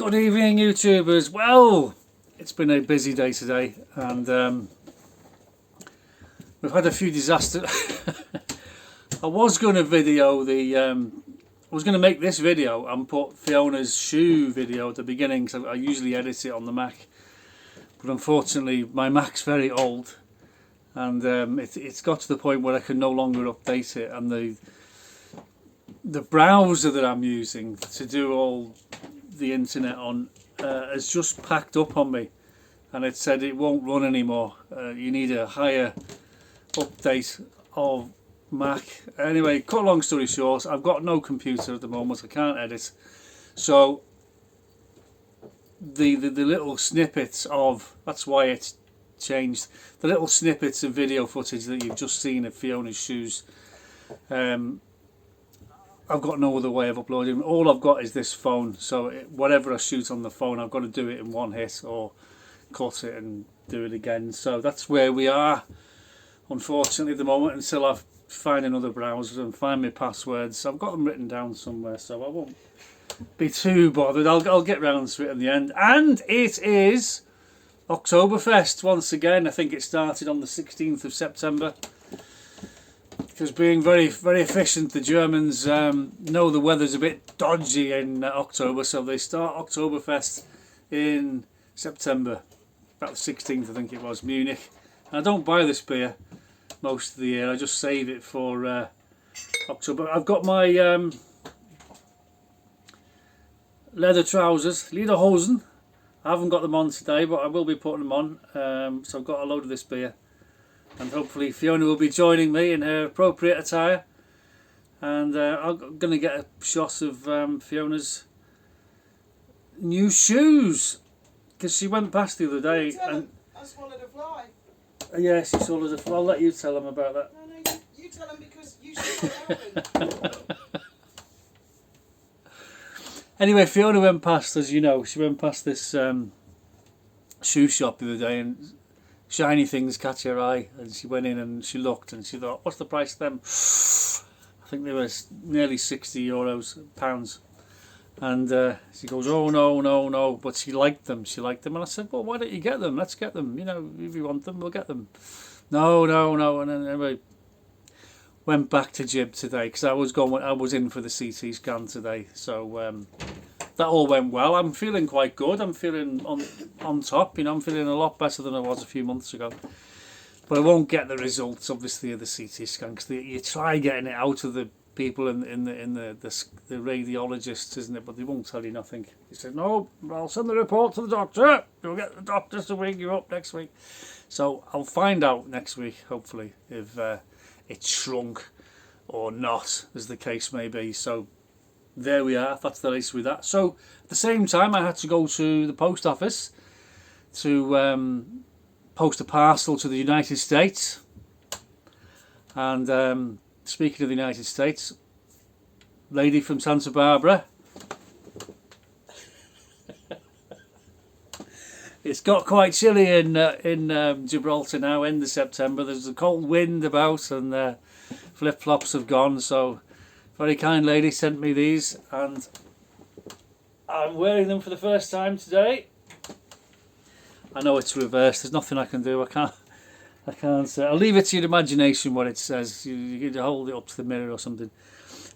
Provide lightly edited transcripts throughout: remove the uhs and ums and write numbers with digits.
Good evening, YouTubers. Well, it's been a busy day today, and we've had a few disasters. I was going to video I was going to make this video and put Fiona's shoe video at the beginning, because I usually edit it on the Mac. But unfortunately, my Mac's very old, and it's got to the point where I can no longer update it, and the browser that I'm using to do all the internet on has just packed up on me, and it said it won't run anymore. You need a higher update of Mac. Anyway, cut a long story short, I've got no computer at the moment. I can't edit, so the little snippets of, that's why it's changed, the little snippets of video footage that you've just seen of Fiona's shoes, I've got no other way of uploading. All I've got is this phone, so whatever I shoot on the phone, I've got to do it in one hit or cut it and do it again. So that's where we are, unfortunately, at the moment, until I find another browser and find my passwords. I've got them written down somewhere, so I won't be too bothered. I'll get round to it in the end. And it is Oktoberfest once again. I think it started on the 16th of September. Because being very, very efficient, the Germans know the weather's a bit dodgy in October, so they start Oktoberfest in September, about the 16th, I think it was, Munich. And I don't buy this beer most of the year, I just save it for October. I've got my leather trousers, lederhosen. I haven't got them on today, but I will be putting them on. So I've got a load of this beer. And hopefully Fiona will be joining me in her appropriate attire, and I'm going to get a shot of Fiona's new shoes, because she went past the other day and I swallowed a fly. Yeah, she swallowed a fly. I'll let you tell them about that. No, you tell them, because you should know. Anyway, Fiona went past, as you know, she went past this shoe shop the other day, and shiny things catch her eye, and she went in and she looked and she thought, what's the price of them? I think they were nearly £60, and she goes, oh no, but she liked them, and I said, well, why don't you get them? Let's get them, you know, if you want them, we'll get them. No, and then anyway, went back to Jib today, because I was in for the CT scan today, so that all went well. I'm feeling quite good. I'm feeling on top. You know, I'm feeling a lot better than I was a few months ago. But I won't get the results, obviously, of the CT scan, because you try getting it out of the people in the radiologists, isn't it? But they won't tell you nothing. He said, no, I'll send the report to the doctor. You'll get the doctor to ring you up next week. So I'll find out next week, hopefully, if it's shrunk or not, as the case may be. So there we are, that's the latest with that. So at the same time, I had to go to the post office to post a parcel to the United States. And speaking of the United States, lady from Santa Barbara, it's got quite chilly in Gibraltar now, end of September. There's a cold wind about, and flip-flops have gone, so very kind lady sent me these, and I'm wearing them for the first time today. I know it's reversed, there's nothing I can do. I can't I'll leave it to your imagination what it says. You can hold it up to the mirror or something.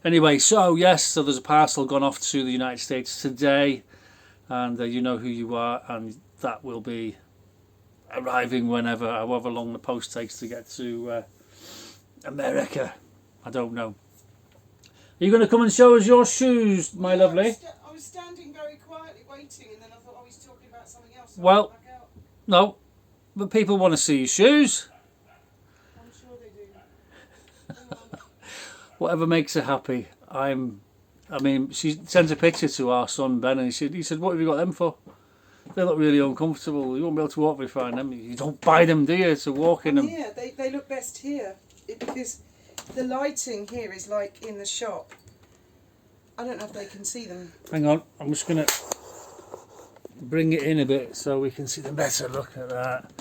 Anyway, so yes, so there's a parcel gone off to the United States today, and you know who you are, and that will be arriving however long the post takes to get to America. I don't know. Are you going to come and show us your shoes, my lovely? I was standing very quietly waiting, and then I thought I was talking about something else. So well, I back out. No, but people want to see your shoes. I'm sure they do. Whatever makes her happy. I mean, she sent a picture to our son Ben, and he said, what have you got them for? They look really uncomfortable. You won't be able to walk very far in them. You don't buy them, do you, to walk in them? Yeah, they look best here, because the lighting here is like in the shop. I don't know if they can see them. Hang on, I'm just going to bring it in a bit so we can see them better. Look at that.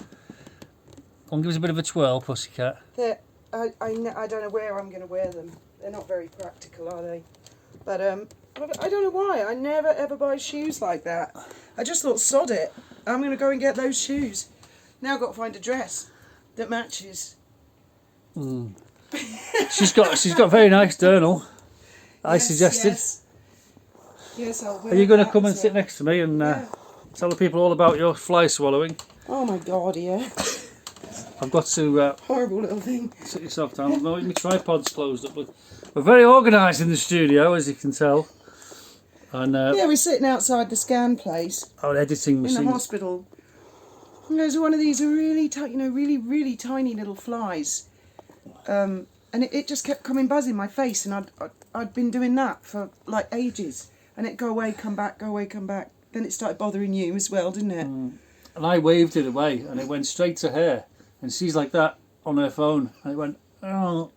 Come on, give us a bit of a twirl, pussycat. I don't know where I'm going to wear them. They're not very practical, are they? But I don't know why. I never ever buy shoes like that. I just thought, sod it. I'm going to go and get those shoes. Now I've got to find a dress that matches. She's got a very nice journal. I Yes, suggested. Yes, I'll wear Are you going to that come and as sit well. next to me and Yeah. tell the people all about your fly swallowing? Oh my god, yeah. I've got to Horrible little thing. sit yourself down. No, my tripod's closed up. We're very organised in the studio, as you can tell. And Yeah, we're sitting outside the scan place our editing in machine. the hospital. And there's one of these really, really tiny little flies. And it just kept coming buzzing in my face, and I'd been doing that for like ages. And it'd go away, come back, go away, come back. Then it started bothering you as well, didn't it? And I waved it away, and it went straight to her. And she's like that on her phone. And it went, oh.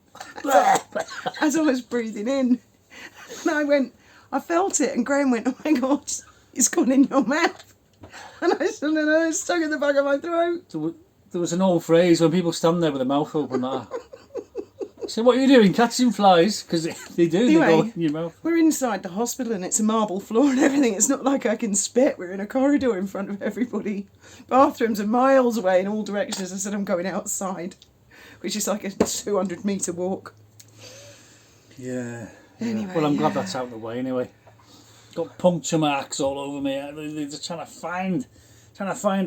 As I was breathing in. And I felt it, and Graham went, oh my God, it's gone in your mouth. And I said, no, it's stuck in the back of my throat. There was an old phrase when people stand there with their mouth open like that. So what are you doing? Catching flies? Because they do, Anyway, they go in your mouth. We're inside the hospital and it's a marble floor and everything. It's not like I can spit. We're in a corridor in front of everybody. Bathrooms are miles away in all directions. I said I'm going outside, which is like a 200-metre walk. Yeah. Anyway, Well, I'm glad that's out of the way anyway. Got puncture marks all over me. They're just trying to find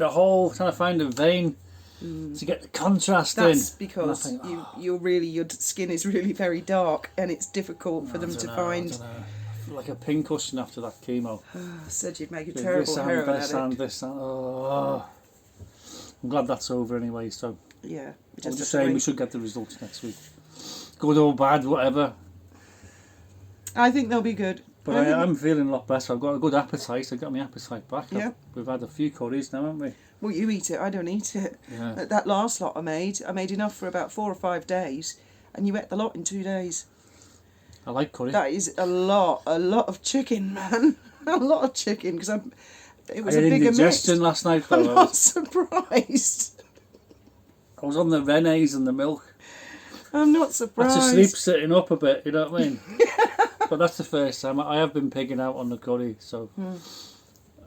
a hole, trying to find a vein to get the contrast That's in. because And I think, your skin is really very dark and it's difficult for them to find. I feel like a pincushion after that chemo. I said you'd make a This terrible hand, heroin this hand, addict. this hand. Oh. I'm glad that's over anyway. So Yeah, we I'm just just have to saying we wait. should get the results next week. Good or bad, whatever. I think they'll be good. But I think- I'm feeling a lot better. I've got a good appetite. I've got my appetite back. Yeah. We've had a few curries now, haven't we? Well, you eat it. I don't eat it. Yeah. That last lot I made enough for about 4 or 5 days, and you ate the lot in 2 days. I like curry. That is a lot of chicken, man. A lot of chicken, because it was I a had bigger mix. indigestion last night I'm though. not surprised. I was on the Rene's and the milk. I'm not I surprised. had to sleep sitting up a bit, you know what I mean? But that's the first time. I have been pigging out on the curry, so...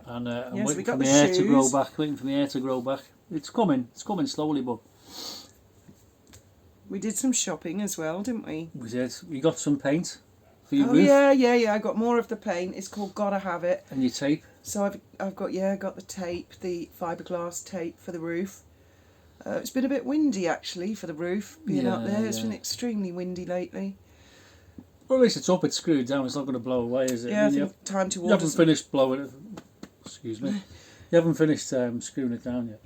And I'm Yes, we waiting got for the the hair to grow shoes. back, It's coming slowly, but... We did some shopping as well, didn't we? We did. We got some paint for your Oh roof yeah. I got more of the paint. It's called Gotta Have It. and your tape. So I've got the tape, the fiberglass tape for the roof. It's been a bit windy actually for the roof being up there. It's been extremely windy lately. Well, at least it's up, it's screwed down, it's not going to blow away, is it? Yeah, I mean, think time to you order. haven't finished blowing it. Excuse me. You haven't finished screwing it down yet.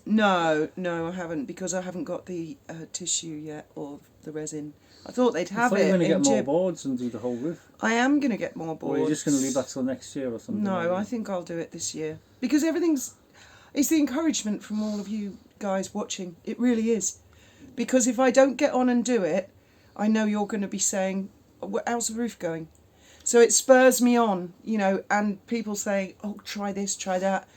No, I haven't, because I haven't got the tissue yet or the resin. I thought they'd I have thought you it were going to in get more Jib. boards and do the whole roof. I am going to get more Or boards. are you just going to leave that till next year or something? No, like I that? think I'll do it this year. Because it's the encouragement from all of you guys watching. It really is. Because if I don't get on and do it, I know you're going to be saying, how's the roof going? So it spurs me on, and people saying, oh, try this, try that.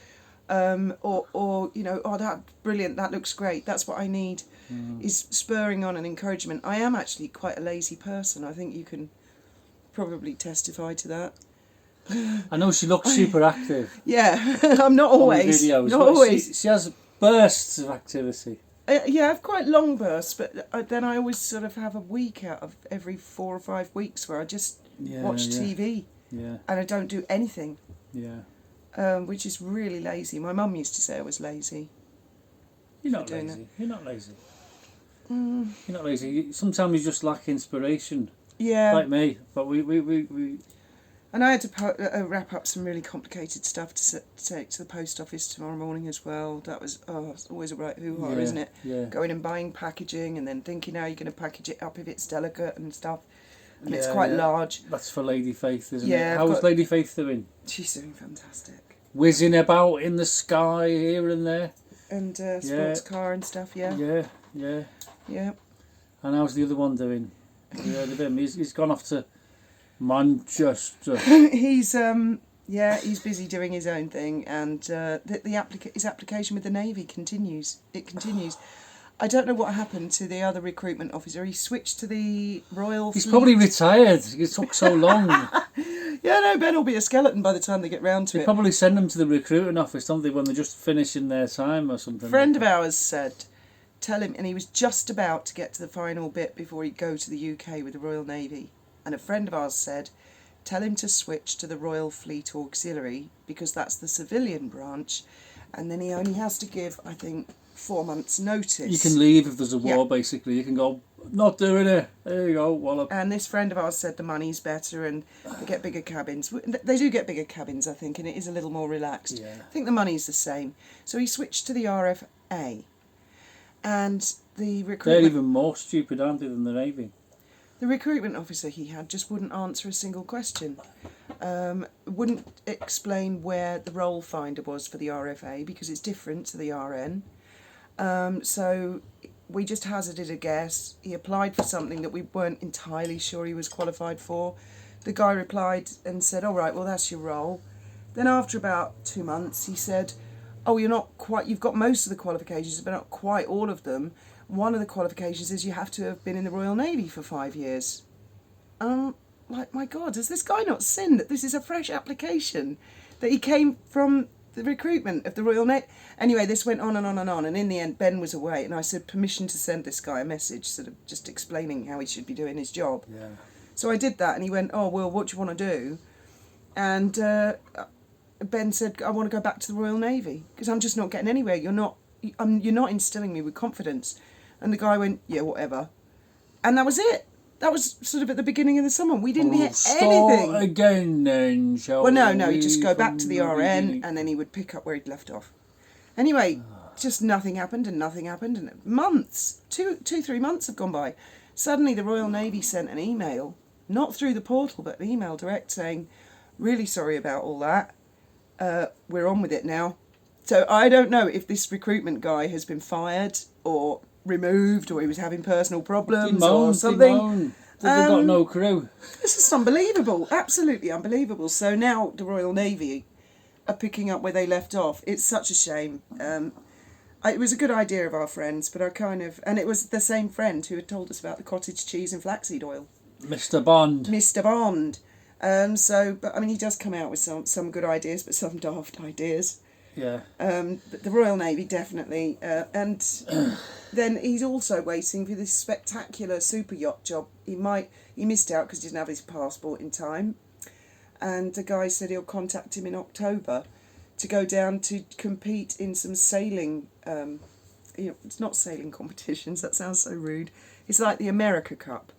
Or oh, that's brilliant, that looks great, that's what I need. Is spurring on and encouragement. I am actually quite a lazy person. I think you can probably testify to that. I know she looks super active. Yeah, I'm not on the always. videos, Not but always. She has bursts of activity. Yeah, I have quite long bursts, but then I always sort of have a week out of every 4 or 5 weeks where I just watch TV Yeah, and I don't do anything, yeah. which is really lazy. My mum used to say I was lazy. You're not doing lazy. You're not lazy. Sometimes you just lack inspiration, Yeah, like me. But we and I had to wrap up some really complicated stuff to take to the post office tomorrow morning as well. That was it's always a right hoo-ha, Yeah, isn't it? yeah. Going and buying packaging and then thinking how you're going to package it up if it's delicate and stuff. And it's Yeah, quite yeah. large. That's for Lady Faith, isn't Yeah, it? I've How's got- Lady Faith doing? She's doing fantastic. Whizzing about in the sky here and there. And sports car and stuff, yeah. Yeah. And how's the other one doing? Have you heard of him? He's gone off to Manchester. He's busy doing his own thing, and his application with the Navy continues. It continues. I don't know what happened to the other recruitment officer. He switched to the Royal He's Fleet. probably retired. It took so long. Yeah, no, Ben will be a skeleton by the time they get round to They it. probably send them to the recruiting office, don't they, when they're just finishing their time or something. A friend of ours said, tell him, and he was just about to get to the final bit before he'd go to the UK with the Royal Navy. And a friend of ours said, tell him to switch to the Royal Fleet Auxiliary because that's the civilian branch. And then he only has to give, I think, 4 months' notice. You can leave if there's a war, Yeah. basically. You can go, not doing it. There you go, wallop. And this friend of ours said the money's better and they get bigger cabins. They do get bigger cabins, I think, and it is a little more relaxed. Yeah. I think the money's the same. So he switched to the RFA. And the They're recruitment, even more stupid, aren't they, than the Navy? the recruitment officer he had just wouldn't answer a single question. Wouldn't explain where the role finder was for the RFA because it's different to the RN. So we just hazarded a guess. He applied for something that we weren't entirely sure he was qualified for. The guy replied and said, all right, well, that's your role. Then after about 2 months, he said, oh, you've got most of the qualifications, but not quite all of them. One of the qualifications is you have to have been in the Royal Navy for 5 years. Like, my God, has this guy not seen that this is a fresh application? That he came from the recruitment of the Royal Navy? Anyway, this went on and on and on, and in the end, Ben was away, and I said permission to send this guy a message, sort of just explaining how he should be doing his job. Yeah. So I did that, and he went, oh, well, what do you want to do? And Ben said, I want to go back to the Royal Navy, because I'm just not getting anywhere. You're not instilling me with confidence. And the guy went, yeah, whatever. And that was it. That was sort of at the beginning of the summer. We didn't hear anything. Start again then, shall Well, no, we he'd just go back to the from RN beginning? and then he would pick up where he'd left off. Anyway, just nothing happened and nothing happened. And months, 3 months have gone by. Suddenly the Royal Navy sent an email, not through the portal, but an email direct saying, really sorry about all that. We're on with it now. So I don't know if this recruitment guy has been fired or removed or he was having personal problems or something. They've got no crew. This is unbelievable, absolutely unbelievable. So now the Royal Navy are picking up where they left off. It's such a shame. It was a good idea of our friends, but and it was the same friend who had told us about the cottage cheese and flaxseed oil. Mr. Bond. Mr. Bond. But I mean, he does come out with some good ideas, but some daft ideas. Yeah. But the Royal Navy, definitely. And then he's also waiting for this spectacular super yacht job. He missed out because he didn't have his passport in time. And the guy said he'll contact him in October to go down to compete in some sailing. It's not sailing competitions, that sounds so rude. It's like the America Cup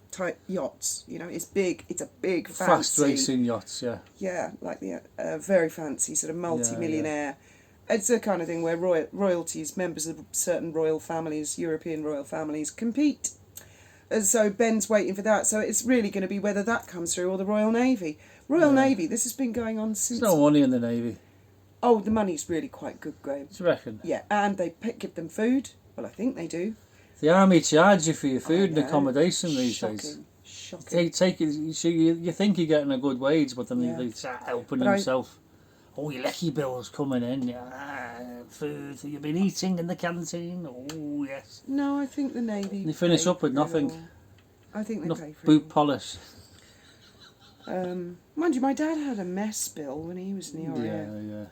type yachts. It's big. It's a big, fancy... Fast racing yachts, yeah. Yeah, like the very fancy, sort of multi-millionaire. Yeah. It's the kind of thing where royalties, members of certain royal families, European royal families, compete. And so Ben's waiting for that. So it's really going to be whether that comes through or the Royal Navy. Royal Navy, this has been going on since... There's no money in the Navy. Oh, the money's really quite good, Graham. Do you reckon? Yeah, and they give them food. Well, I think they do. The army charge you for your food and accommodation these days. Shocking. You think you're getting a good wage, but then Yeah. they start helping But himself. Oh, your lecky bill's coming in. Food you've been eating in the canteen. Oh, yes. No, I think the Navy... They finish pay up with for it nothing. all. I think they Enough pay for boot it. polish. Mind you, my dad had a mess bill when he was in the RAF.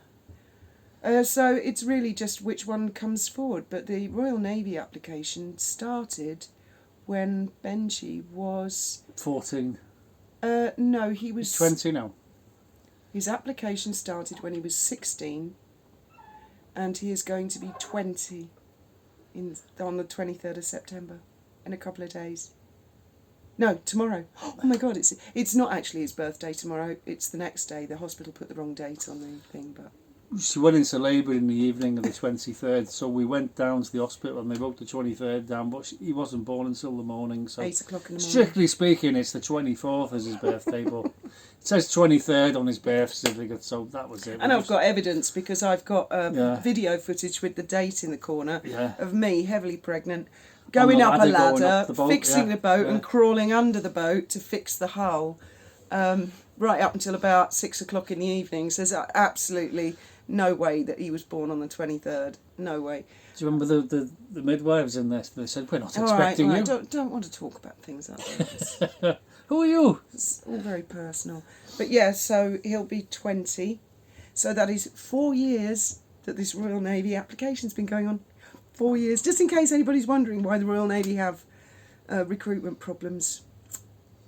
Yeah. So it's really just which one comes forward. But the Royal Navy application started when Benji was... 14. No, he was... He's 20 now. His application started when he was 16, and he is going to be 20 on the 23rd of September, in a couple of days. No, tomorrow. Oh my God, it's not actually his birthday tomorrow, it's the next day. The hospital put the wrong date on the thing, but... She went into labour in the evening of the 23rd, so we went down to the hospital and they wrote the 23rd down, but he wasn't born until the morning. So 8 o'clock in the morning. strictly speaking, it's the 24th as his birthday, but it says 23rd on his birth certificate, so that was it. And I've got evidence because I've got video footage with the date in the corner of me, heavily pregnant, going up a ladder, the boat, fixing the boat and crawling under the boat to fix the hull. right up until about 6 o'clock in the evening. So there's absolutely no way that he was born on the 23rd. No way. Do you remember the midwives in this? They said, we're not All right, expecting you. Don't want to talk about things like this. Who are you? It's all very personal. But yeah, so he'll be 20. So that is 4 years that this Royal Navy application's been going on. 4 years. Just in case anybody's wondering why the Royal Navy have recruitment problems.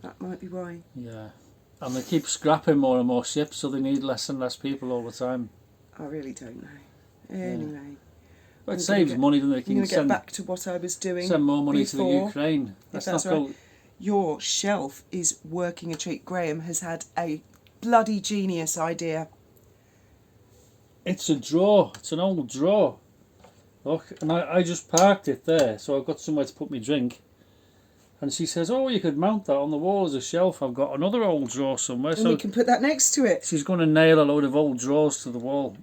That might be why. Yeah. And they keep scrapping more and more ships, so they need less and less people all the time. I really don't know. Anyway. But it saves money, doesn't it? I'm going to get back to what I was doing. Send more money to the before, Ukraine. If that's right. Your shelf is working a treat. Graham has had a bloody genius idea. It's a drawer. It's an old drawer. Look, and I just parked it there, so I've got somewhere to put my drink. And she says, oh, you could mount that on the wall as a shelf. I've got another old drawer somewhere. And you can put that next to it. She's going to nail a load of old drawers to the wall.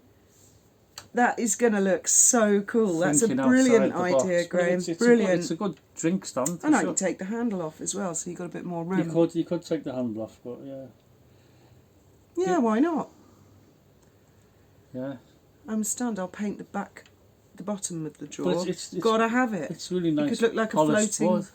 That is going to look so cool. That's a brilliant idea, Graham. Brilliant. It's a good drink stand. And I can take the handle off as well, so you've got a bit more room. You could take the handle off, but yeah. Yeah, why not? Yeah. I'm stunned. I'll paint the bottom of the drawer. It's Gotta have it. It's really nice. It could look like a floating. Wood.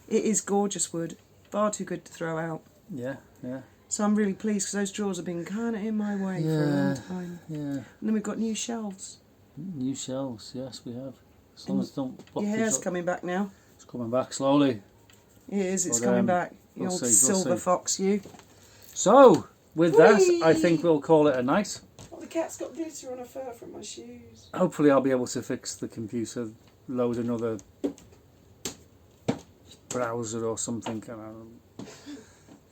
It is gorgeous wood. Far too good to throw out. Yeah, yeah. So I'm really pleased because those drawers have been kind of in my way for a long time. Yeah. And then we've got new shelves. New shelves, yes, we have. As long as don't block your hair's coming back now. It's coming back slowly. It is, it's coming back. You old silver fox, you. So, with that, I think we'll call it a night. Oh, the cat's got glitter on her fur from my shoes. Hopefully I'll be able to fix the computer, load another browser or something.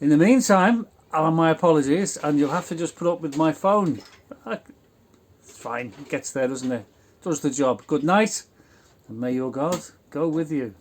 In the meantime, my apologies, and you'll have to just put up with my phone. It's fine, it gets there, doesn't it? Does the job. Good night, and may your God go with you.